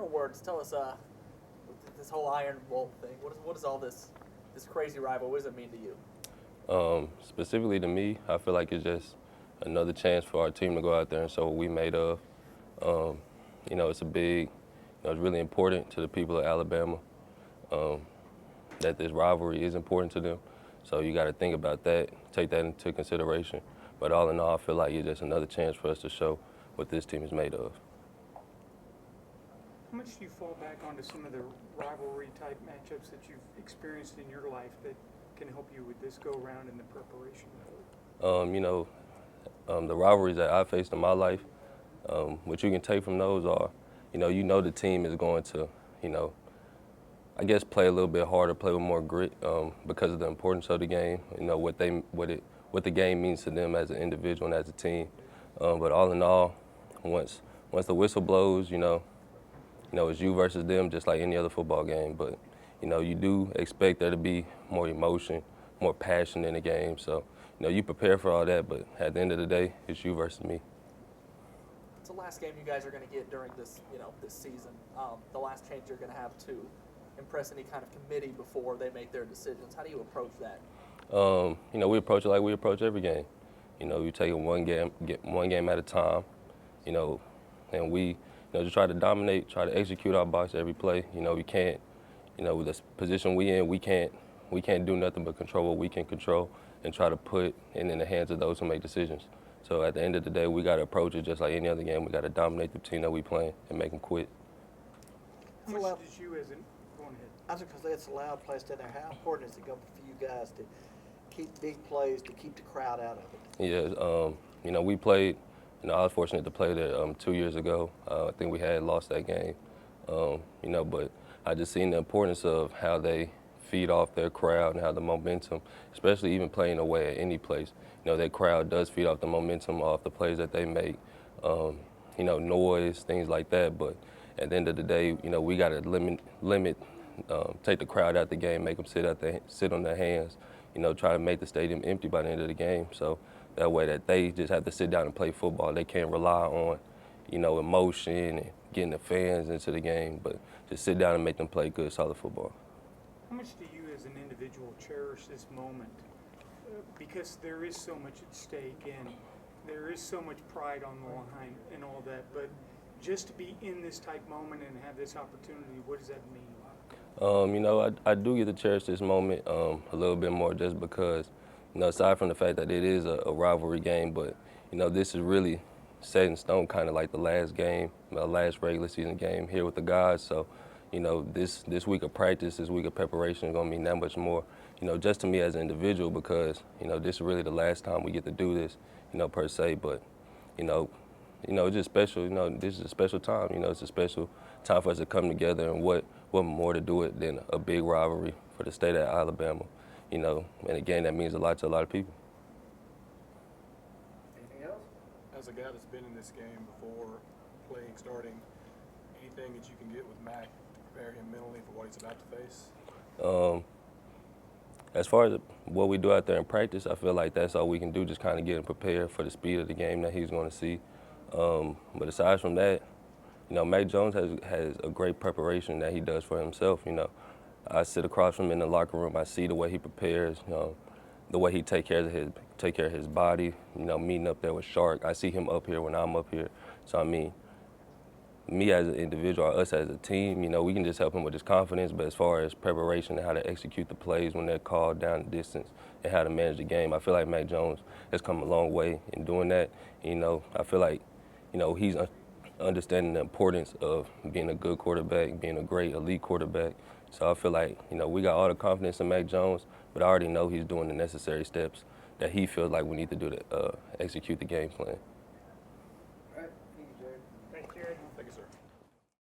final words, tell us this whole Iron Bowl thing. What is all this crazy rival? What does it mean to you? Specifically to me, I feel like it's just another chance for our team to go out there and show what we made of. It's a big, it's really important to the people of Alabama that this rivalry is important to them. So you got to think about that, take that into consideration. But all in all, I feel like it's just another chance for us to show what this team is made of. How much do you fall back onto some of the rivalry-type matchups that you've experienced in your life that can help you with this go-around in the preparation mode? The rivalries that I faced in my life, what you can take from those are, the team is going to, I guess play a little bit harder, play with more grit because of the importance of the game. What the game means to them as an individual and as a team. But all in all, once the whistle blows, it's you versus them, just like any other football game. But you do expect there to be more emotion, more passion in the game. So you prepare for all that, but at the end of the day, it's you versus me. It's the last game you guys are going to get during this this season. The last chance you're going to have to impress any kind of committee before they make their decisions. How do you approach that? We approach it like we approach every game. You take it one game at a time, and we, just try to dominate, try to execute our box every play. We can't, with the position we can't do nothing but control what we can control and try to put it in the hands of those who make decisions. So at the end of the day, we got to approach it just like any other game. We got to dominate the team that we playing and make them quit. How much did you as an Go ahead. I was just going to say it's a loud place down there. How important is it for you guys to keep big plays, to keep the crowd out of it? Yeah, we played, I was fortunate to play there 2 years ago. I think we had lost that game, but I just seen the importance of how they feed off their crowd and how the momentum, especially even playing away at any place, that crowd does feed off the momentum off the plays that they make, noise, things like that. But at the end of the day, we got to limit, take the crowd out the game, make them sit on their hands, try to make the stadium empty by the end of the game. So that way that they just have to sit down and play football. They can't rely on, emotion and getting the fans into the game, but just sit down and make them play good, solid football. How much do you as an individual cherish this moment? Because there is so much at stake and there is so much pride on the line and all that, but just to be in this type moment and have this opportunity, what does that mean? I do get to cherish this moment a little bit more just because, aside from the fact that it is a rivalry game, but, this is really set in stone, kind of like the last game, the last regular season game here with the guys. So, this week of practice, this week of preparation is going to mean that much more, just to me as an individual because, this is really the last time we get to do this, per se. But, it's just special. This is a special time. It's a special time for us to come together, and what more to do it than a big rivalry for the state of Alabama, and again, that means a lot to a lot of people. Anything else? As a guy that's been in this game before, starting, anything that you can get with Mac to prepare him mentally for what he's about to face? As far as what we do out there in practice, I feel like that's all we can do, just kind of get him prepared for the speed of the game that he's going to see. But aside from that, Mac Jones has a great preparation that he does for himself. I sit across from him in the locker room. I see the way he prepares, the way he take care of his body. Meeting up there with Shark. I see him up here when I'm up here. So I mean, me as an individual, or us as a team, we can just help him with his confidence. But as far as preparation and how to execute the plays when they're called down the distance and how to manage the game, I feel like Mac Jones has come a long way in doing that. I feel like, he's understanding the importance of being a good quarterback, being a great elite quarterback. So I feel like, we got all the confidence in Mac Jones, but I already know he's doing the necessary steps that he feels like we need to do to execute the game plan.